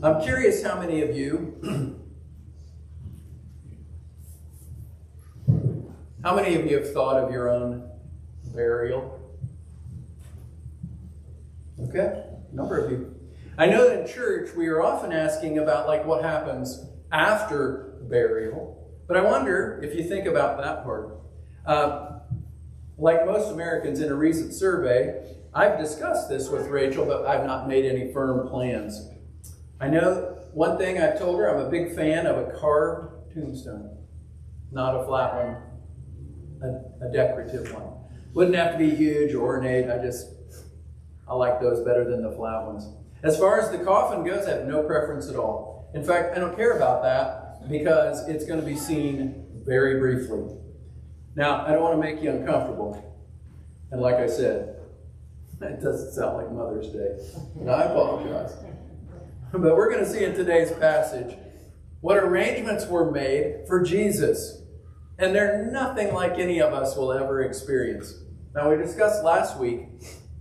I'm curious how many of you have thought of your own burial? Okay, a number of you. I know that in church we are often asking about like what happens after burial, but I wonder if you think about that part. Like most Americans in a recent survey, I've discussed this with Rachel, but I've not made any firm plans. I know one thing I've told her, I'm a big fan of a carved tombstone, not a flat one, a decorative one. Wouldn't have to be huge or ornate. I like those better than the flat ones. As far as the coffin goes, I have no preference at all. In fact, I don't care about that because it's going to be seen very briefly. Now, I don't want to make you uncomfortable. And like I said, it doesn't sound like Mother's Day. And I apologize. But we're going to see in today's passage what arrangements were made for Jesus. And they're nothing like any of us will ever experience. Now, we discussed last week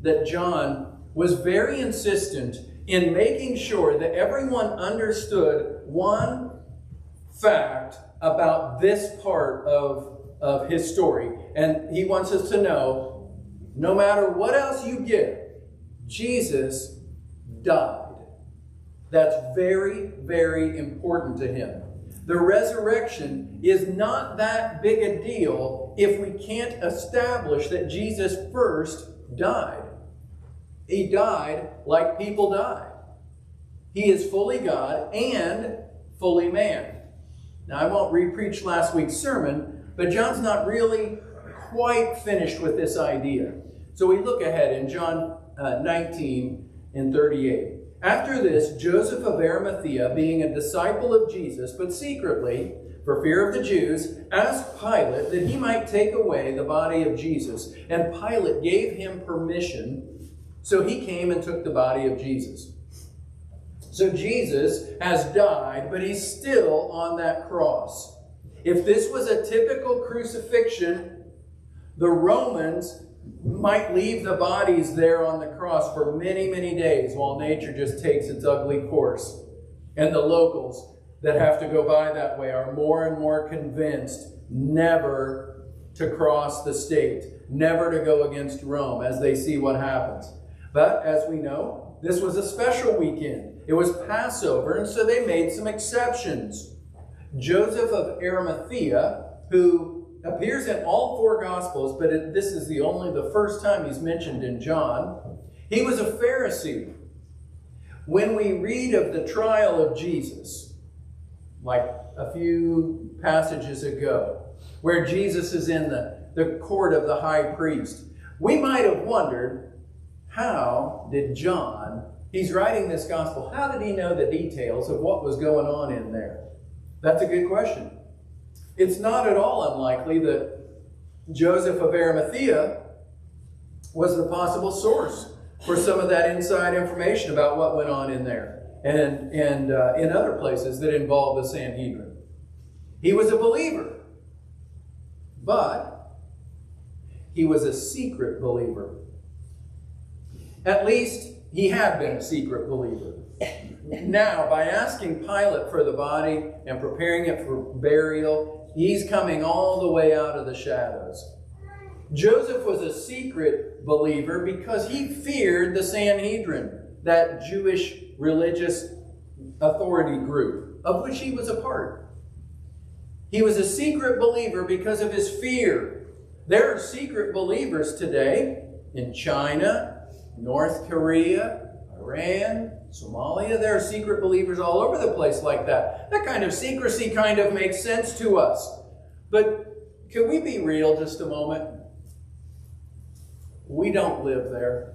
that John was very insistent in making sure that everyone understood one fact about this part of his story. And he wants us to know, no matter what else you get, Jesus died. That's very, very important to him. The resurrection is not that big a deal if we can't establish that Jesus first died. He died like people die. He is fully God and fully man. Now, I won't re-preach last week's sermon, but John's not really quite finished with this idea. So we look ahead in John 19 and 38. After this, Joseph of Arimathea, being a disciple of Jesus, but secretly, for fear of the Jews, asked Pilate that he might take away the body of Jesus. And Pilate gave him permission, so he came and took the body of Jesus. So Jesus has died, but he's still on that cross. If this was a typical crucifixion, the Romans might leave the bodies there on the cross for many, many days while nature just takes its ugly course. And the locals that have to go by that way are more and more convinced never to cross the state, never to go against Rome as they see what happens. But as we know, this was a special weekend. It was Passover, and so they made some exceptions. Joseph of Arimathea, who appears in all four Gospels, but this is the first time he's mentioned in John. He was a Pharisee. When we read of the trial of Jesus, like a few passages ago, where Jesus is in the court of the high priest, we might have wondered, how did John, he's writing this gospel, how did he know the details of what was going on in there? That's a good question. It's not at all unlikely that Joseph of Arimathea was the possible source for some of that inside information about what went on in there and in other places that involved the Sanhedrin. He was a believer, but he was a secret believer. At least he had been a secret believer. Now, by asking Pilate for the body and preparing it for burial, he's coming all the way out of the shadows. Joseph was a secret believer because he feared the Sanhedrin, that Jewish religious authority group, of which he was a part. He was a secret believer because of his fear. There are secret believers today in China, North Korea, Iran, Somalia. There are secret believers all over the place like that. That kind of secrecy kind of makes sense to us. But can we be real just a moment? We don't live there.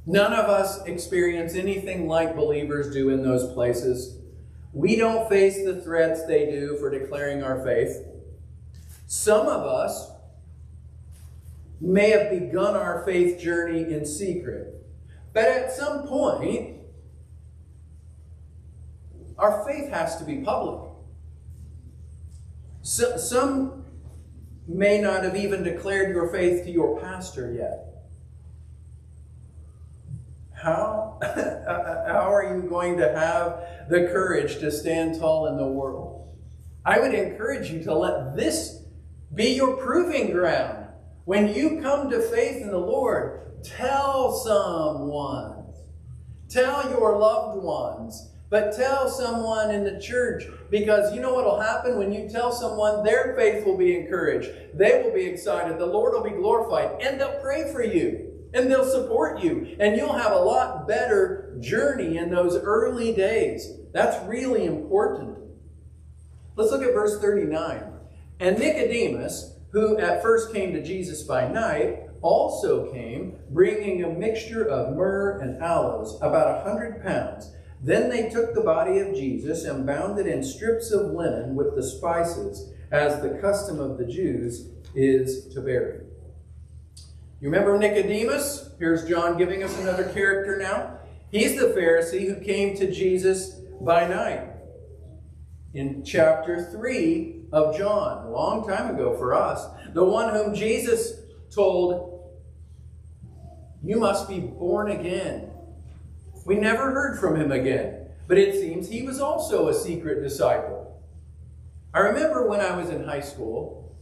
None of us experience anything like believers do in those places. We don't face the threats they do for declaring our faith. Some of us may have begun our faith journey in secret. But at some point, our faith has to be public. Some may not have even declared your faith to your pastor yet. how are you going to have the courage to stand tall in the world? I would encourage you to let this be your proving ground. When you come to faith in the Lord, tell someone. Tell your loved ones. But tell someone in the church, because you know what will happen when you tell someone? Their faith will be encouraged. They will be excited. The Lord will be glorified. And they'll pray for you. And they'll support you. And you'll have a lot better journey in those early days. That's really important. Let's look at verse 39. And Nicodemus, who at first came to Jesus by night, also came, bringing a mixture of myrrh and aloes, about 100 pounds. Then they took the body of Jesus and bound it in strips of linen with the spices, as the custom of the Jews is to bury. You remember Nicodemus? Here's John giving us another character now. He's the Pharisee who came to Jesus by night. In chapter 3 of John, a long time ago for us, the one whom Jesus told, "You must be born again." We never heard from him again, but it seems he was also a secret disciple. I remember when I was in high school,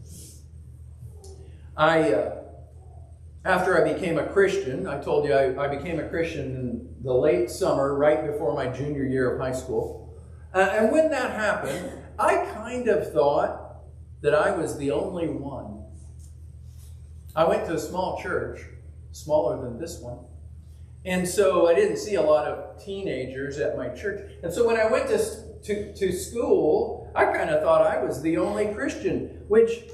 after I became a Christian, I told you I became a Christian in the late summer, right before my junior year of high school. And when that happened, I kind of thought that I was the only one. I went to a small church, smaller than this one. And so I didn't see a lot of teenagers at my church. And so when I went to school, I kind of thought I was the only Christian, which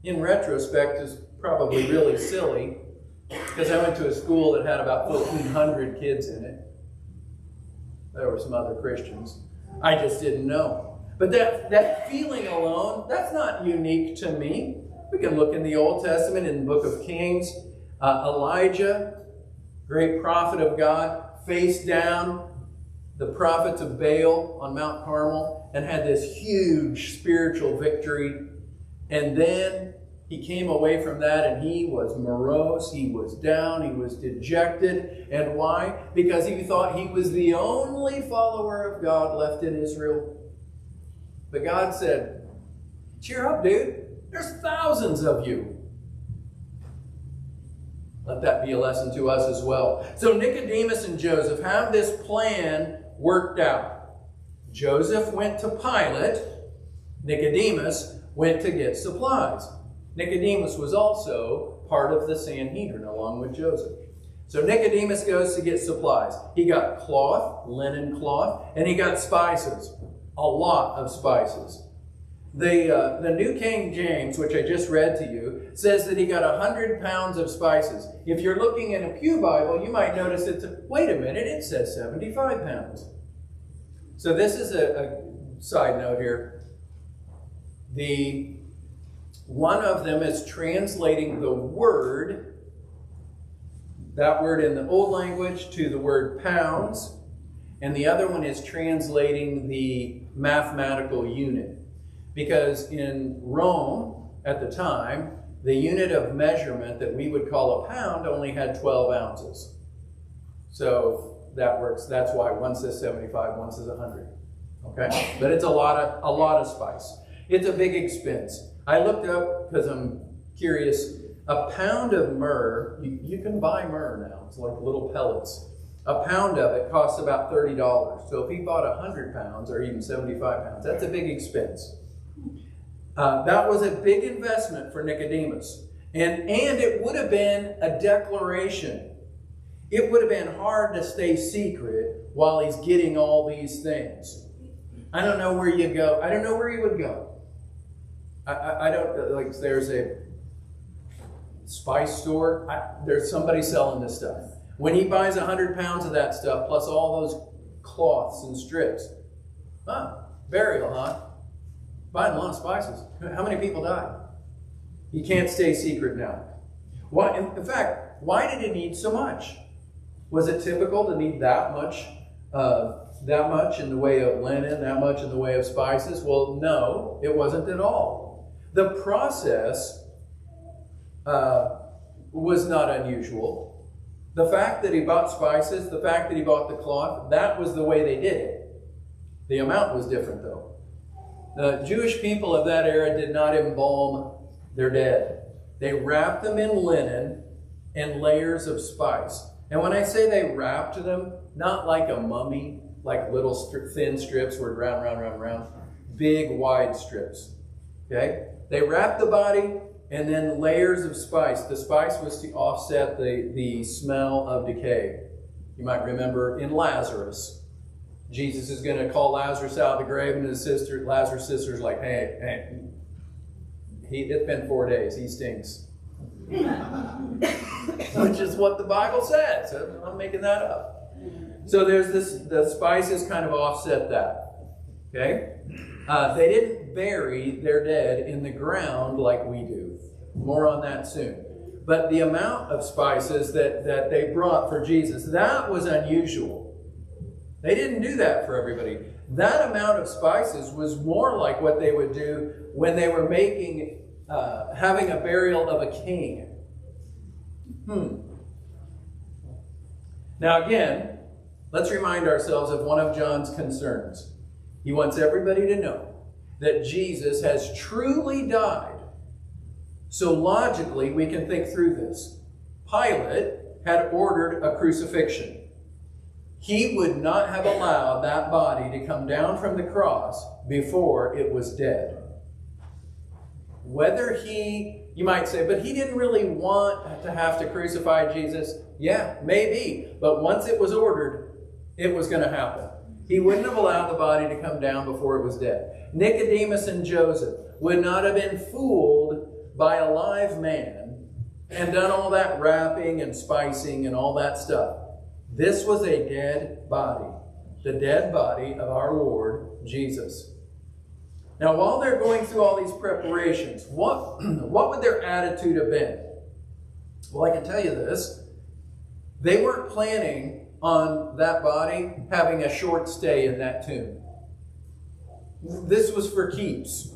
in retrospect is probably really silly, because I went to a school that had about 1,400 kids in it. There were some other Christians. I just didn't know. But that feeling alone, that's not unique to me. We can look in the Old Testament, in the book of Kings. Elijah, great prophet of God, faced down the prophets of Baal on Mount Carmel and had this huge spiritual victory. And then he came away from that and he was morose, he was down, he was dejected. And why? Because he thought he was the only follower of God left in Israel. But God said, "Cheer up, dude. There's thousands of you." Let that be a lesson to us as well. So Nicodemus and Joseph have this plan worked out. Joseph went to Pilate. Nicodemus went to get supplies. Nicodemus was also part of the Sanhedrin along with Joseph. So Nicodemus goes to get supplies. He got cloth, linen cloth, and he got spices. A lot of spices. The New King James, which I just read to you, says that he got 100 pounds of spices. If you're looking in a Pew Bible, you might notice wait a minute, it says 75 pounds. So this is a side note here. One of them is translating the word, that word in the old language, to the word pounds, and the other one is translating the mathematical unit. Because in Rome, at the time, the unit of measurement that we would call a pound only had 12 ounces. So that works. That's why one says 75, one says 100. Okay? But it's a lot of spice. It's a big expense. I looked up, because I'm curious, a pound of myrrh, you can buy myrrh now. It's like little pellets. A pound of it costs about $30. So if he bought 100 pounds or even 75 pounds, that's a big expense. That was a big investment for Nicodemus. And it would have been a declaration. It would have been hard to stay secret while he's getting all these things. I don't know where you go. I don't know where he would go. I don't, like, there's a spice store. There's somebody selling this stuff. When he buys 100 pounds of that stuff, plus all those cloths and strips, burial, huh? Buying a lot of spices. How many people died? He can't stay secret now. Why? In fact, why did he need so much? Was it typical to need that much in the way of linen, that much in the way of spices? Well, no, it wasn't at all. The process was not unusual. The fact that he bought spices, the fact that he bought the cloth, that was the way they did it. The amount was different, though. The Jewish people of that era did not embalm their dead. They wrapped them in linen and layers of spice. And when I say they wrapped them, not like a mummy, like little thin strips were round, big wide strips. Okay? They wrapped the body and then layers of spice. The spice was to offset the smell of decay. You might remember in Lazarus, Jesus is going to call Lazarus out of the grave, and Lazarus' sister's like, hey, it's been 4 days. He stinks. Which is what the Bible says. So I'm making that up. So there's the spices kind of offset that. Okay? They didn't bury their dead in the ground like we do. More on that soon. But the amount of spices that they brought for Jesus, that was unusual. They didn't do that for everybody. That amount of spices was more like what they would do when they were having a burial of a king. Now again, let's remind ourselves of one of John's concerns. He wants everybody to know that Jesus has truly died. So logically, we can think through this. Pilate had ordered a crucifixion. He would not have allowed that body to come down from the cross before it was dead. Whether you might say, but he didn't really want to have to crucify Jesus. Yeah, maybe. But once it was ordered, it was going to happen. He wouldn't have allowed the body to come down before it was dead. Nicodemus and Joseph would not have been fooled by a live man and done all that wrapping and spicing and all that stuff. This was a dead body, the dead body of our Lord Jesus. Now, while they're going through all these preparations, what would their attitude have been? Well, I can tell you this. They weren't planning on that body having a short stay in that tomb. This was for keeps.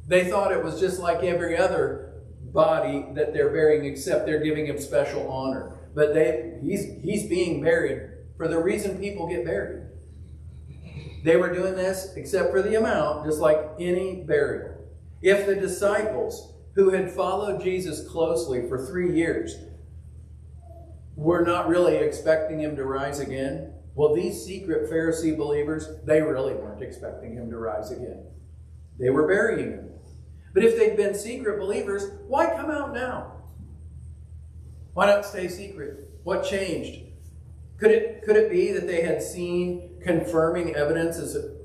They thought it was just like every other body that they're burying, except they're giving him special honor. But he's being buried for the reason people get buried. They were doing this, except for the amount, just like any burial. If the disciples who had followed Jesus closely for 3 years were not really expecting him to rise again, well, these secret Pharisee believers, they really weren't expecting him to rise again. They were burying him. But if they'd been secret believers, why come out now? Why not stay secret? What changed? Could it be that they had seen confirming evidence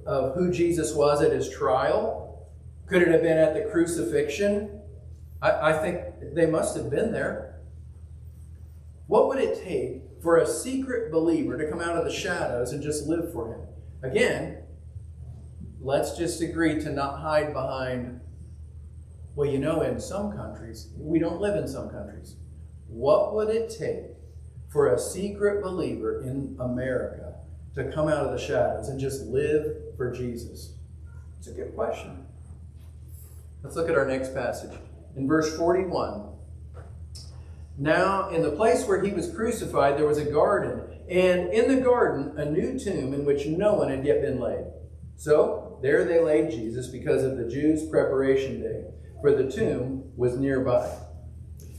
of who Jesus was at his trial? Could it have been at the crucifixion? I think they must have been there. What would it take for a secret believer to come out of the shadows and just live for him? Again, let's just agree to not hide behind, well, in some countries, we don't live in some countries. What would it take for a secret believer in America to come out of the shadows and just live for Jesus? It's a good question. Let's look at our next passage. In verse 41, now in the place where he was crucified, there was a garden, and in the garden a new tomb in which no one had yet been laid. So there they laid Jesus because of the Jews' preparation day, for the tomb was nearby.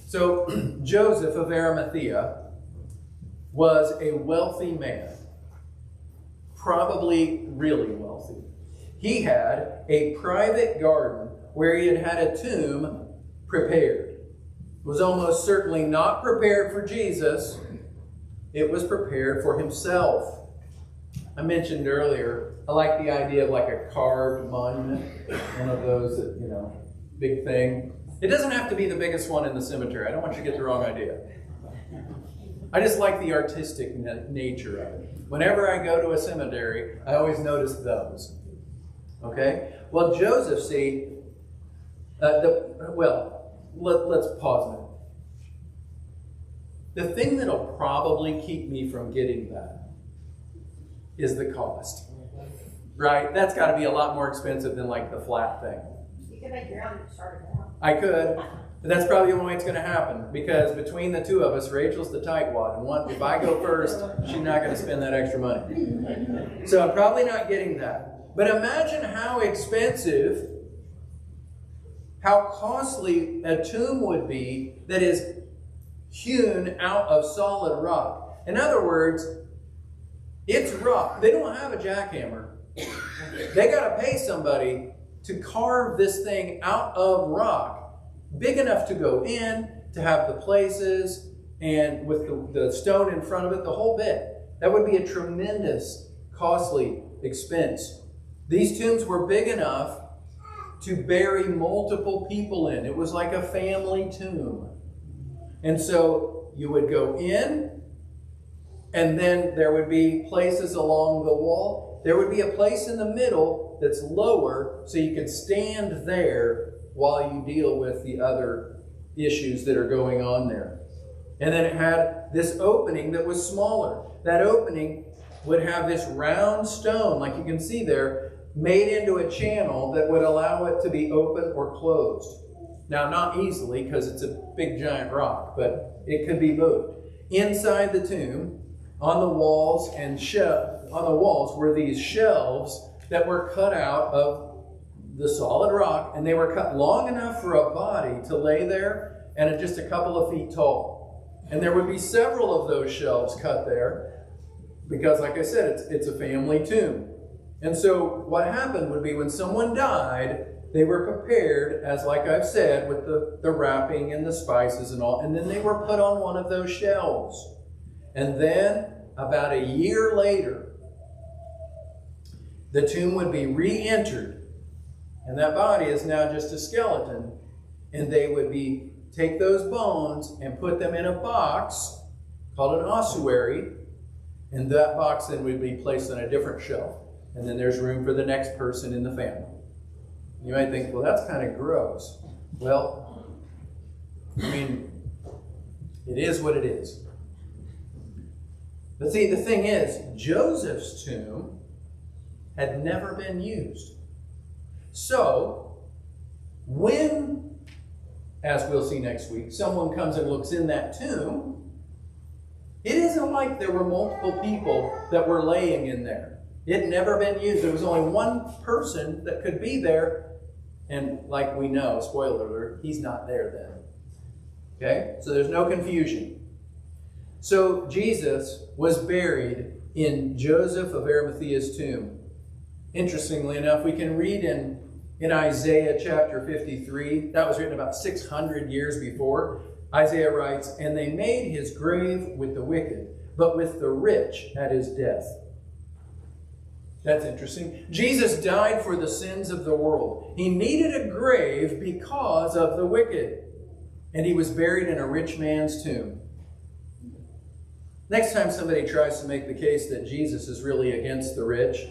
So Joseph of Arimathea was a wealthy man, probably really wealthy. He had a private garden where he had a tomb prepared. It was almost certainly not prepared for Jesus. It was prepared for himself. I mentioned earlier, I like the idea of like a carved monument, one of those that, big thing. It doesn't have to be the biggest one in the cemetery. I don't want you to get the wrong idea. I just like the artistic nature of it. Whenever I go to a cemetery, I always notice those. Okay? Well, Joseph, let's pause a minute. The thing that'll probably keep me from getting that is the cost. Right? That's got to be a lot more expensive than like the flat thing. You can make your own starter now. I could. But that's probably the only way it's going to happen, because between the two of us, Rachel's the tightwad, and if I go first, she's not going to spend that extra money. So I'm probably not getting that. But imagine how expensive, how costly a tomb would be that is hewn out of solid rock. In other words, it's rock. They don't have a jackhammer. They got to pay somebody to carve this thing out of rock, big enough to go in, to have the places, and with the stone in front of it, the whole bit. That would be a tremendous, costly expense. These tombs were big enough to bury multiple people in. It was like a family tomb. And so you would go in, and then there would be places along the wall. There would be a place in the middle that's lower, so you could stand there while you deal with the other issues that are going on there. And then it had this opening that was smaller. That opening would have this round stone, like you can see there, made into a channel that would allow it to be open or closed. Now, not easily, because it's a big giant rock, but it could be moved. Inside the tomb, on the walls were these shelves that were cut out of the solid rock, and they were cut long enough for a body to lay there, and just a couple of feet tall. And there would be several of those shelves cut there, because like I said, it's a family tomb. And so what happened would be when someone died, they were prepared, as like I've said, with the wrapping and the spices and all, and then they were put on one of those shelves. And then about a year later, the tomb would be re-entered. And that body is now just a skeleton. And they would take those bones and put them in a box called an ossuary. And that box then would be placed on a different shelf. And then there's room for the next person in the family. You might think, well, that's kind of gross. Well, I mean, it is what it is. But see, the thing is, Joseph's tomb had never been used. So, when, as we'll see next week, someone comes and looks in that tomb, it isn't like there were multiple people that were laying in there. It had never been used. There was only one person that could be there. And like we know, spoiler alert, he's not there then. Okay? So there's no confusion. So Jesus was buried in Joseph of Arimathea's tomb. Interestingly enough, we can read in Isaiah chapter 53, that was written about 600 years before. Isaiah writes, "And they made his grave with the wicked, but with the rich at his death." That's interesting. Jesus died for the sins of the world. He needed a grave because of the wicked. And he was buried in a rich man's tomb. Next time somebody tries to make the case that Jesus is really against the rich,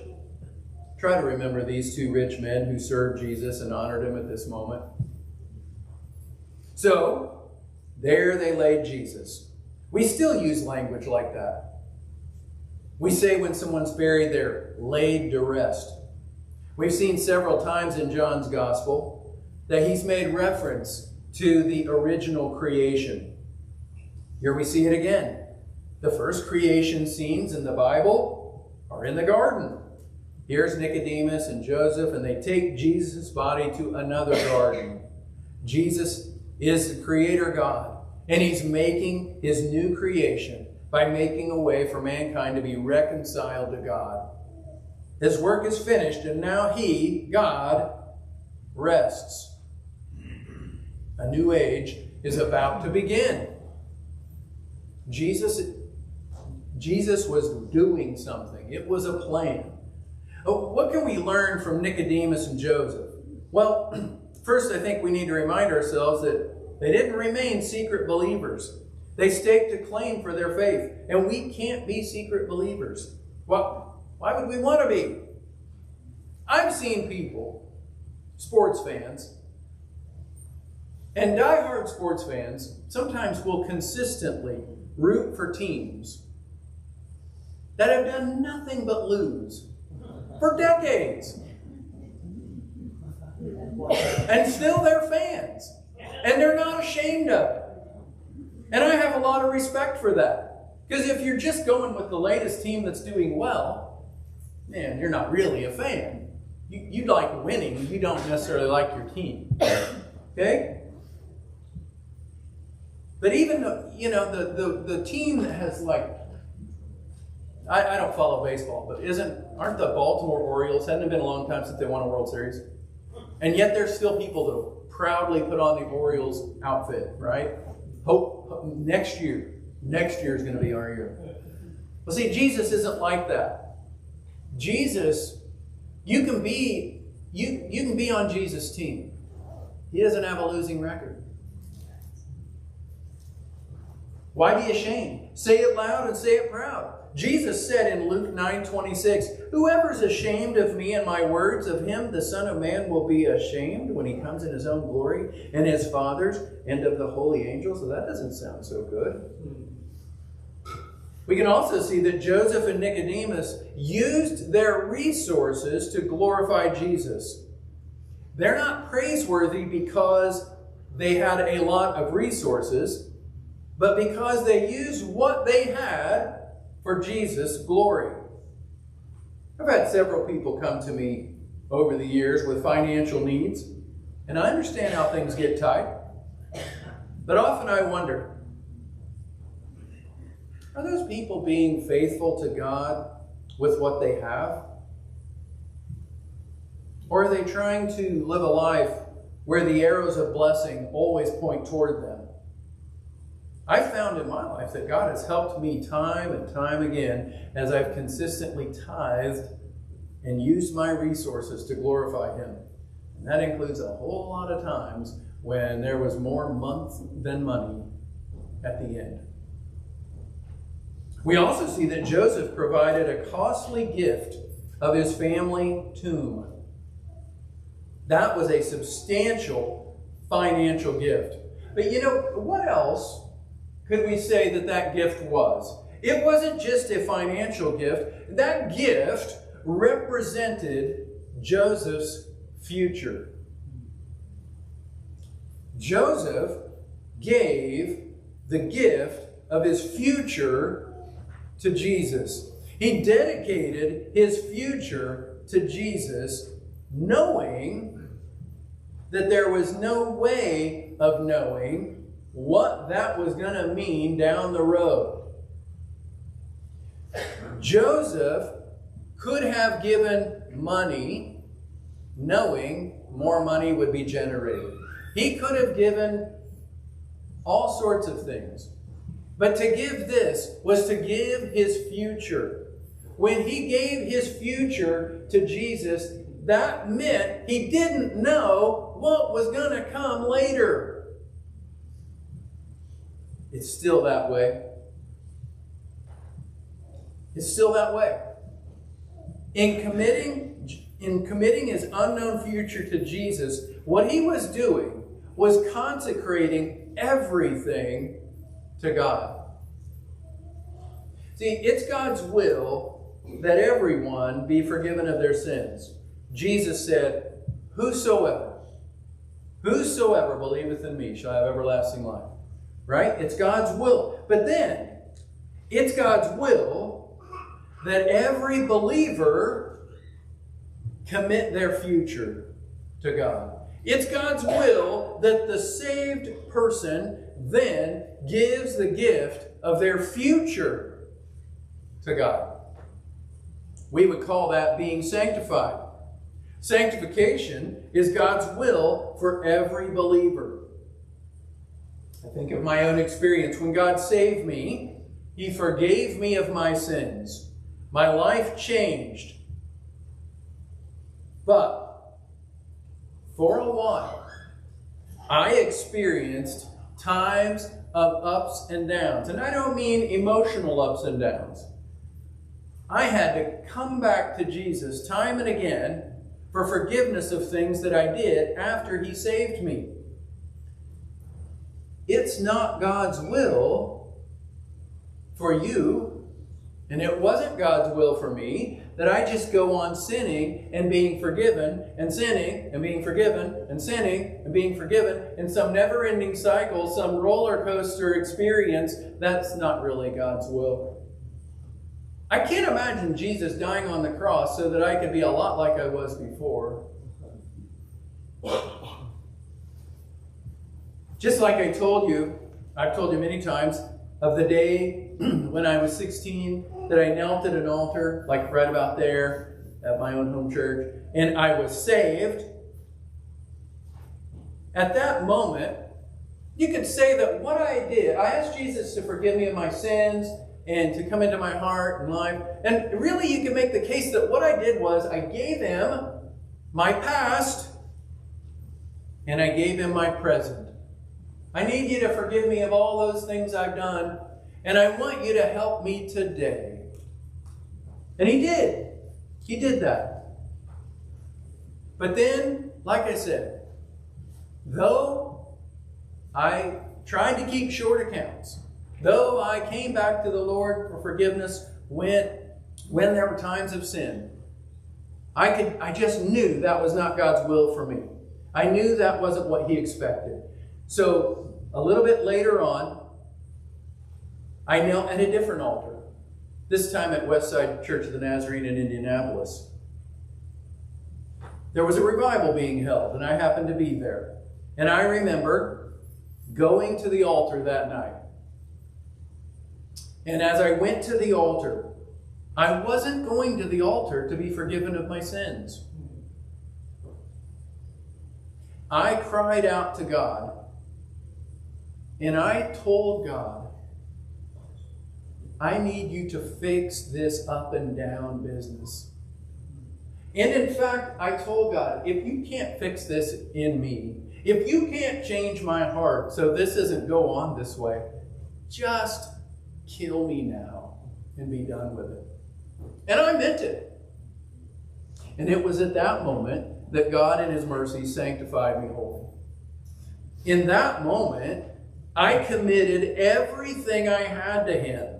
try to remember these two rich men who served Jesus and honored him at this moment. So, there they laid Jesus. We still use language like that. We say when someone's buried, they're laid to rest. We've seen several times in John's Gospel that he's made reference to the original creation. Here we see it again. The first creation scenes in the Bible are in the garden. Here's Nicodemus and Joseph, and they take Jesus' body to another garden. Jesus is the Creator God, and he's making his new creation by making a way for mankind to be reconciled to God. His work is finished, and now he, God, rests. A new age is about to begin. Jesus was doing something. It was a plan. What can we learn from Nicodemus and Joseph? Well, first I think we need to remind ourselves that they didn't remain secret believers. They staked a claim for their faith. And we can't be secret believers. Well, why would we want to be? I've seen people, sports fans, and diehard sports fans sometimes will consistently root for teams that have done nothing but lose for decades. And still they're fans. And they're not ashamed of it. And I have a lot of respect for that. Because if you're just going with the latest team that's doing well, man, you're not really a fan. You like winning. You don't necessarily like your team. Okay? But even, the team that has I don't follow baseball, but aren't the Baltimore Orioles, hasn't it been a long time since they won a World Series? And yet there's still people that proudly put on the Orioles outfit, right? Hope next year is going to be our year. Well, see, Jesus isn't like that. Jesus, you can be on Jesus' team. He doesn't have a losing record. Why be ashamed? Say it loud and say it proud. Jesus said in Luke 9:26, "Whoever is ashamed of me and my words, of him the Son of Man will be ashamed when he comes in his own glory and his Father's and of the holy angels." So that doesn't sound so good. We can also see that Joseph and Nicodemus used their resources to glorify Jesus. They're not praiseworthy because they had a lot of resources, but because they used what they had for Jesus' glory. I've had several people come to me over the years with financial needs, and I understand how things get tight. But often I wonder, are those people being faithful to God with what they have? Or are they trying to live a life where the arrows of blessing always point toward them? I've found in my life that God has helped me time and time again as I've consistently tithed and used my resources to glorify Him. And that includes a whole lot of times when there was more month than money at the end. We also see that Joseph provided a costly gift of his family tomb. That was a substantial financial gift. But what else could we say that gift was? It wasn't just a financial gift. That gift represented Joseph's future. Joseph gave the gift of his future to Jesus. He dedicated his future to Jesus, knowing that there was no way of knowing what that was going to mean down the road. Joseph could have given money knowing more money would be generated. He could have given all sorts of things. But to give this was to give his future. When he gave his future to Jesus, that meant he didn't know what was going to come later. It's still that way. It's still that way. In committing his unknown future to Jesus, what he was doing was consecrating everything to God. See, it's God's will that everyone be forgiven of their sins. Jesus said, Whosoever believeth in me shall have everlasting life. Right? It's God's will. But then, it's God's will that every believer commit their future to God. It's God's will that the saved person then gives the gift of their future to God. We would call that being sanctified. Sanctification is God's will for every believer. I think of my own experience. When God saved me, He forgave me of my sins. My life changed. But for a while, I experienced times of ups and downs. And I don't mean emotional ups and downs. I had to come back to Jesus time and again for forgiveness of things that I did after He saved me. It's not God's will for you And it wasn't God's will for me that I just go on sinning and being forgiven and sinning and being forgiven and sinning and being forgiven in some never-ending cycle, some roller coaster experience. That's not really God's will. I can't imagine Jesus dying on the cross so that I could be a lot like I was before. Just like I've told you many times, of the day when I was 16 that I knelt at an altar, like right about there at my own home church, and I was saved. At that moment, you could say that what I did, I asked Jesus to forgive me of my sins and to come into my heart and life. And really, you can make the case that what I did was I gave him my past and I gave him my present. I need you to forgive me of all those things I've done, and I want you to help me today. And he did. He did that. But then, like I said, though I tried to keep short accounts, though I came back to the Lord for forgiveness when there were times of sin, I just knew that was not God's will for me. I knew that wasn't what he expected. So a little bit later on, I knelt at a different altar, this time at Westside Church of the Nazarene in Indianapolis. There was a revival being held, and I happened to be there. And I remember going to the altar that night. And as I went to the altar, I wasn't going to the altar to be forgiven of my sins. I cried out to God, and I told God, I need you to fix this up and down business. And in fact, I told God, if you can't fix this in me, if you can't change my heart so this doesn't go on this way, just kill me now and be done with it. And I meant it. And it was at that moment that God in his mercy sanctified me holy. In that moment, I committed everything I had to him.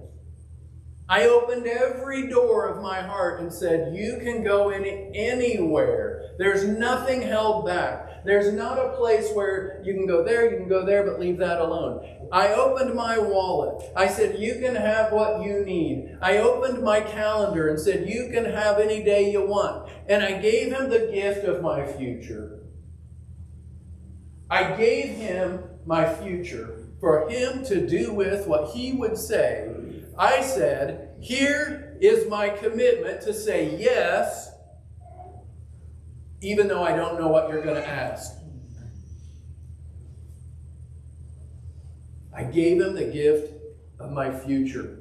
I opened every door of my heart and said, you can go in anywhere. There's nothing held back. There's not a place where you can go there, but leave that alone. I opened my wallet. I said, you can have what you need. I opened my calendar and said, you can have any day you want. And I gave him the gift of my future. I gave him my future for him to do with what he would say. I said, here is my commitment to say yes, even though I don't know what you're going to ask. I gave him the gift of my future.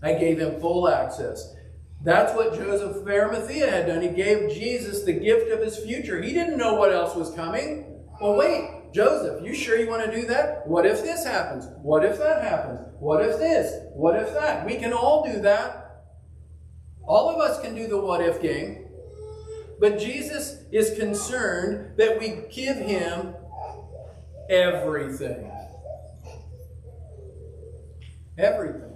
I gave him full access. That's what Joseph of Arimathea had done. He gave Jesus the gift of his future. He didn't know what else was coming. Well, wait, Joseph, you sure you want to do that? What if this happens? What if that happens? What if this? What if that? We can all do that. All of us can do the what if game. But Jesus is concerned that we give him everything. Everything.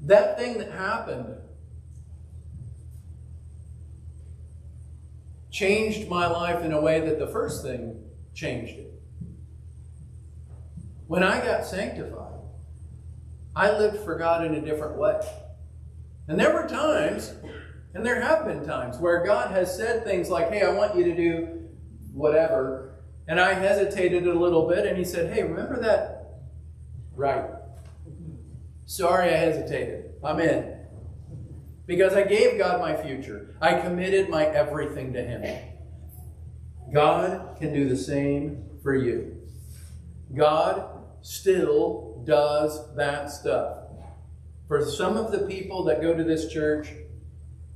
That thing that happened changed my life in a way that the first thing changed it. When I got sanctified, I lived for God in a different way. And there were times, and there have been times, where God has said things like, hey, I want you to do whatever. And I hesitated a little bit, and he said, hey, remember that? Right. Sorry I hesitated. I'm in. Because I gave God my future. I committed my everything to him. God can do the same for you. God still does that stuff. For some of the people that go to this church,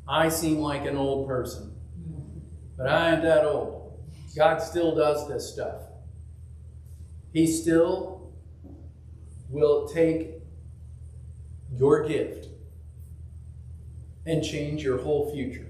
I seem like an old person. But I ain't that old. God still does this stuff. He still will take your gift and change your whole future.